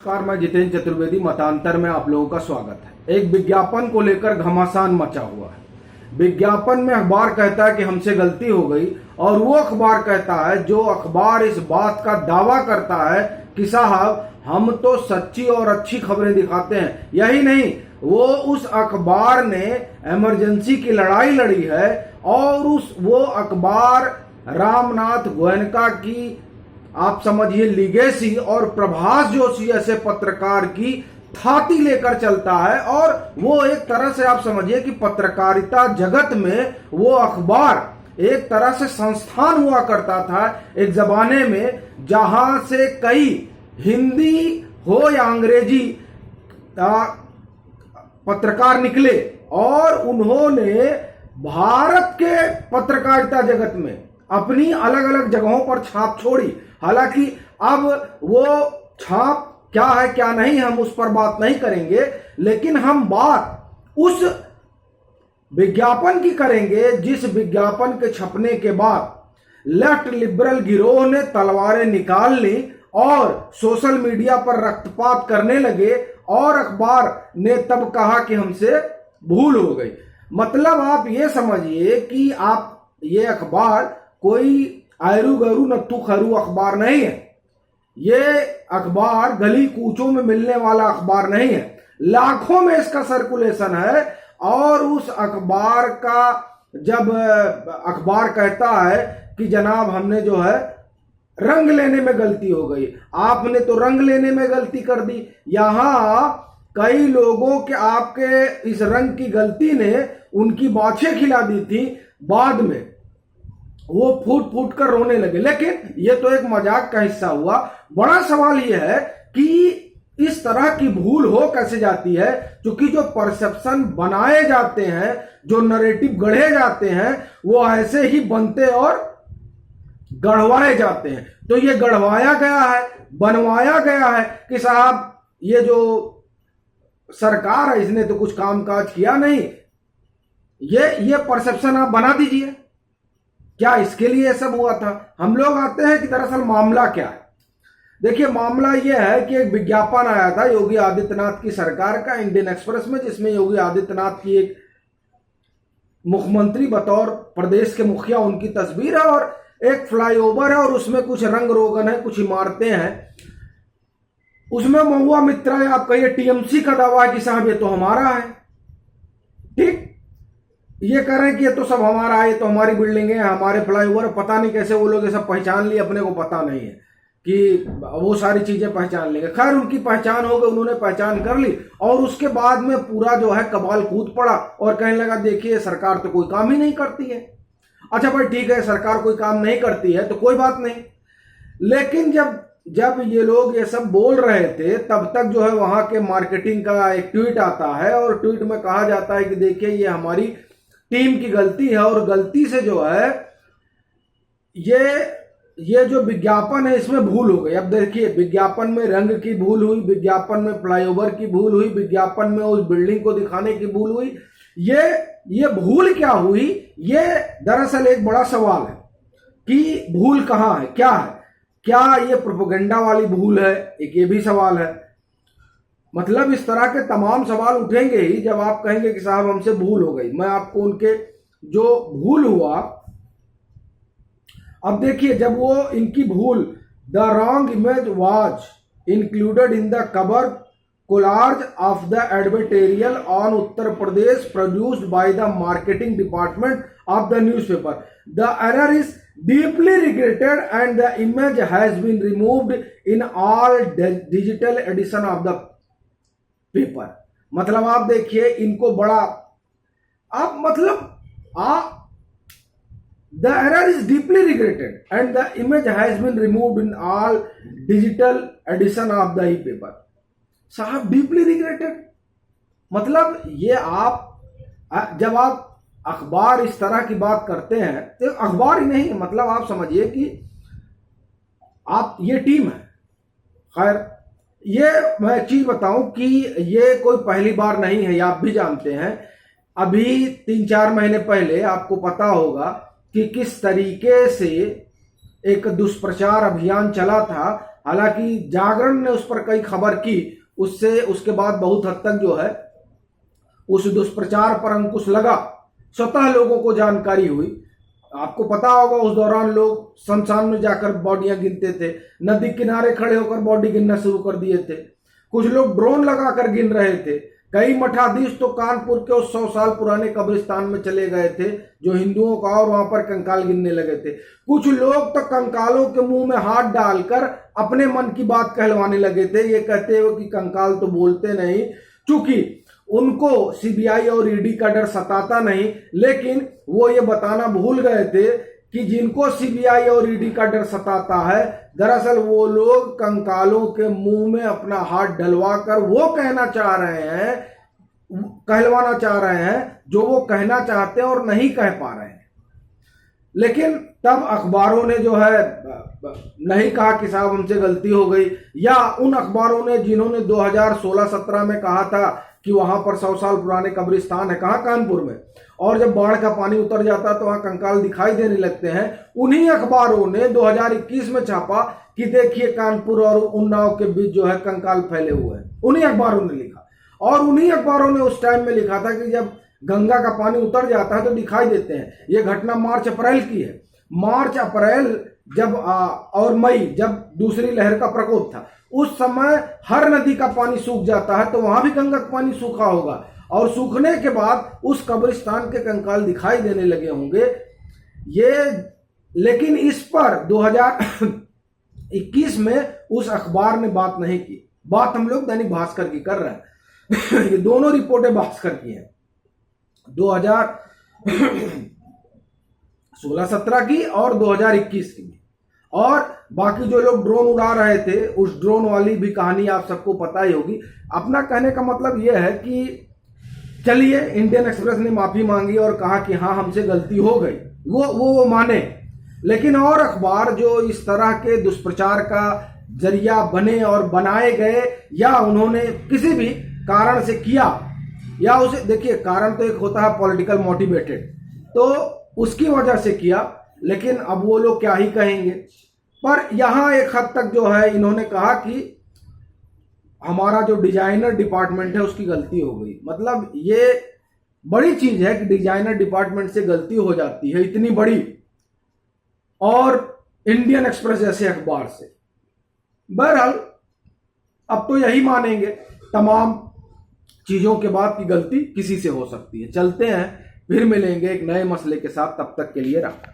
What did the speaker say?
नमस्कार, मैं जितेंद्र चतुर्वेदी। मतांतर में आप लोगों का स्वागत है। एक विज्ञापन को लेकर घमासान मचा हुआ है। विज्ञापन में अखबार कहता है कि हमसे गलती हो गई, और वो अखबार कहता है, जो अखबार इस बात का दावा करता है कि साहब हम तो सच्ची और अच्छी खबरें दिखाते हैं। यही नहीं, वो उस अखबार ने इमरजेंसी की लड़ाई लड़ी है, और वो अखबार रामनाथ गोयनका की, आप समझिए, लीगेसी और प्रभास जोशी जैसे पत्रकार की थाती लेकर चलता है। और वो एक तरह से आप समझिए कि पत्रकारिता जगत में वो अखबार एक तरह से संस्थान हुआ करता था एक जमाने में, जहां से कई हिंदी हो या अंग्रेजी पत्रकार निकले, और उन्होंने भारत के पत्रकारिता जगत में अपनी अलग अलग जगहों पर छाप छोड़ी। हालांकि अब वो छाप क्या है क्या नहीं, हम उस पर बात नहीं करेंगे, लेकिन हम बात उस विज्ञापन की करेंगे जिस विज्ञापन के छपने के बाद लेफ्ट लिबरल गिरोह ने तलवारें निकाल ली और सोशल मीडिया पर रक्तपात करने लगे, और अखबार ने तब कहा कि हमसे भूल हो गई। मतलब आप ये समझिए कि आप ये अखबार कोई आयरू गरू नत्थु खरू अखबार नहीं है। ये अखबार गली कूचों में मिलने वाला अखबार नहीं है। लाखों में इसका सर्कुलेशन है, और उस अखबार का जब अखबार कहता है कि जनाब हमने जो है रंग लेने में गलती हो गई, आपने तो रंग लेने में गलती कर दी। यहां कई लोगों के आपके इस रंग की गलती ने उनकी बाछें खिला दी थी, बाद में वो फूट फूट कर रोने लगे। लेकिन ये तो एक मजाक का हिस्सा हुआ। बड़ा सवाल यह है कि इस तरह की भूल हो कैसे जाती है, क्योंकि जो परसेप्शन बनाए जाते हैं, जो नरेटिव गढ़े जाते हैं, वो ऐसे ही बनते और गढ़वाए जाते हैं। तो ये गढ़वाया गया है, बनवाया गया है कि साहब ये जो सरकार है इसने तो कुछ कामकाज किया नहीं। ये परसेप्शन आप बना दीजिए। क्या इसके लिए सब हुआ था? हम लोग आते हैं कि दरअसल मामला क्या है। देखिए, मामला यह है कि एक विज्ञापन आया था योगी आदित्यनाथ की सरकार का इंडियन एक्सप्रेस में, जिसमें योगी आदित्यनाथ की एक मुख्यमंत्री बतौर प्रदेश के मुखिया उनकी तस्वीर है, और एक फ्लाईओवर है, और उसमें कुछ रंग रोगन है, कुछ इमारतें हैं। उसमें महुआ मित्रा या आप कहिए टीएमसी का दावा है कि साहब ये तो हमारा है। ठीक, ये कह रहे हैं कि ये तो सब हमारा है, ये तो हमारी बिल्डिंग है, हमारे फ्लाईओवर। पता नहीं कैसे वो लोग ये सब पहचान लिए, अपने को पता नहीं है कि वो सारी चीजें पहचान लेंगे। खैर, उनकी पहचान हो गई, उन्होंने पहचान कर ली, और उसके बाद में पूरा जो है कबाल कूद पड़ा और कहने लगा देखिए सरकार तो कोई काम ही नहीं करती है। अच्छा भाई ठीक है, सरकार कोई काम नहीं करती है तो कोई बात नहीं, लेकिन जब ये लोग ये सब बोल रहे थे तब तक जो है वहां के मार्केटिंग का एक ट्वीट आता है, और ट्वीट में कहा जाता है कि देखिए ये हमारी टीम की गलती है, और गलती से जो है ये जो विज्ञापन है इसमें भूल हो गई। अब देखिए, विज्ञापन में रंग की भूल हुई, विज्ञापन में फ्लाईओवर की भूल हुई, विज्ञापन में उस बिल्डिंग को दिखाने की भूल हुई। ये भूल क्या हुई, ये दरअसल एक बड़ा सवाल है कि भूल कहां है, क्या है, क्या ये प्रोपेगेंडा वाली भूल है, एक ये भी सवाल है। मतलब इस तरह के तमाम सवाल उठेंगे ही जब आप कहेंगे कि साहब हमसे भूल हो गई। मैं आपको उनके जो भूल हुआ, अब देखिए, जब वो इनकी भूल, the wrong image was included in the cover collage of the advertorial on Uttar Pradesh produced by the marketing department of the newspaper, the error is deeply regretted and the image has been removed in all digital edition of the paper। मतलब आप देखिए, इनको बड़ा आप मतलब the error is deeply regretted and the image has been removed in all digital edition of the paper। साहब deeply regretted मतलब ये आप जब आप अखबार इस तरह की बात करते हैं तो अखबार ही नहीं, मतलब आप समझिए कि आप ये टीम है। खैर, ये मैं एक चीज बताऊं कि ये कोई पहली बार नहीं है, ये आप भी जानते हैं। अभी 3-4 महीने पहले आपको पता होगा कि किस तरीके से एक दुष्प्रचार अभियान चला था हालांकि जागरण ने उस पर कई खबर की, उससे उसके बाद बहुत हद तक जो है उस दुष्प्रचार पर अंकुश लगा, स्वतः लोगों को जानकारी हुई। आपको पता होगा उस दौरान लोग शमशान में जाकर बॉडियां गिनते थे, नदी किनारे खड़े होकर बॉडी गिनना शुरू कर दिए थे, कुछ लोग ड्रोन लगाकर गिन रहे थे। कई मठाधीश तो कानपुर के उस 100 साल पुराने कब्रिस्तान में चले गए थे जो हिंदुओं का, और वहां पर कंकाल गिनने लगे थे। कुछ लोग तो कंकालों के मुंह में हाथ डालकर अपने मन की बात कहलवाने लगे थे, ये कहते हुए कि कंकाल तो बोलते नहीं, चूंकि उनको सीबीआई और ईडी का डर सताता नहीं, लेकिन वो ये बताना भूल गए थे कि जिनको सीबीआई और ईडी का डर सताता है, दरअसल वो लोग कंकालों के मुंह में अपना हाथ डलवा कर वो कहना चाह रहे हैं, कहलवाना चाह रहे हैं जो वो कहना चाहते हैं और नहीं कह पा रहे हैं। लेकिन तब अखबारों ने जो है नहीं कहा कि साहब हमसे गलती हो गई, या उन अखबारों ने जिन्होंने 2016-17 में कहा था कि वहां पर 100 साल पुराने कब्रिस्तान है, कहाँ, कानपुर में, और जब बाढ़ का पानी उतर जाता है तो वहां कंकाल दिखाई देने लगते हैं, उन्हीं अखबारों ने 2021 में छापा कि देखिए कानपुर और उन्नाव के बीच जो है कंकाल फैले हुए हैं। उन्हीं अखबारों ने लिखा, और उन्हीं अखबारों ने उस टाइम में लिखा था कि जब गंगा का पानी उतर जाता है तो दिखाई देते हैं। यह घटना मार्च अप्रैल की है। मार्च अप्रैल जब और मई जब दूसरी लहर का प्रकोप था, उस समय हर नदी का पानी सूख जाता है, तो वहां भी गंगा का पानी सूखा होगा, और सूखने के बाद उस कब्रिस्तान के कंकाल दिखाई देने लगे होंगे ये। लेकिन इस पर 2021 में उस अखबार ने बात नहीं की। बात हम लोग दैनिक भास्कर की कर रहे हैं। ये दोनों रिपोर्टें भास्कर की हैं, 2016-17 की और 2021 की भी। और बाकी जो लोग ड्रोन उड़ा रहे थे, उस ड्रोन वाली भी कहानी आप सबको पता ही होगी। अपना कहने का मतलब यह है कि चलिए, इंडियन एक्सप्रेस ने माफी मांगी और कहा कि हाँ हमसे गलती हो गई, वो माने, लेकिन और अखबार जो इस तरह के दुष्प्रचार का जरिया बने और बनाए गए, या उन्होंने किसी भी कारण से किया, या उसे देखिए, कारण तो एक होता है पॉलिटिकल मोटिवेटेड, तो उसकी वजह से किया, लेकिन अब वो लोग क्या ही कहेंगे। पर यहां एक हद तक जो है इन्होंने कहा कि हमारा जो डिजाइनर डिपार्टमेंट है उसकी गलती हो गई। मतलब ये बड़ी चीज है कि डिजाइनर डिपार्टमेंट से गलती हो जाती है, इतनी बड़ी, और इंडियन एक्सप्रेस जैसे अखबार से। बहरहाल अब तो यही मानेंगे तमाम चीजों के बाद की गलती किसी से हो सकती है। चलते हैं, फिर मिलेंगे एक नए मसले के साथ, तब तक के लिए रखा।